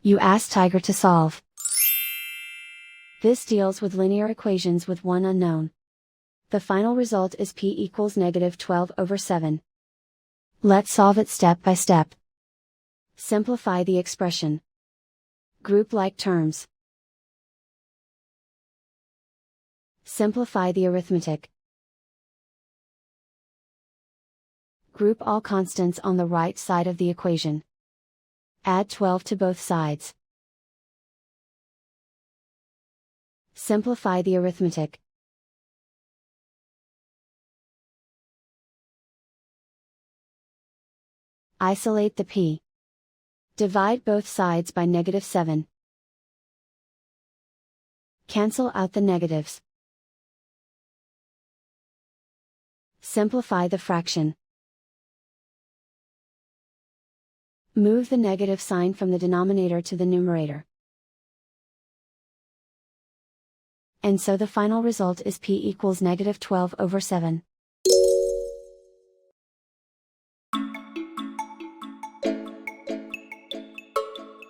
You ask Tiger to solve. This deals with linear equations with one unknown. The final result is p equals -12/7. Let's solve it step by step. Simplify the expression. Group like terms. Simplify the arithmetic. Group all constants on the right side of the equation. Add 12 to both sides. Simplify the arithmetic. Isolate the p. Divide both sides by -7. Cancel out the negatives. Simplify the fraction. Move the negative sign from the denominator to the numerator. And so the final result is p equals -12/7.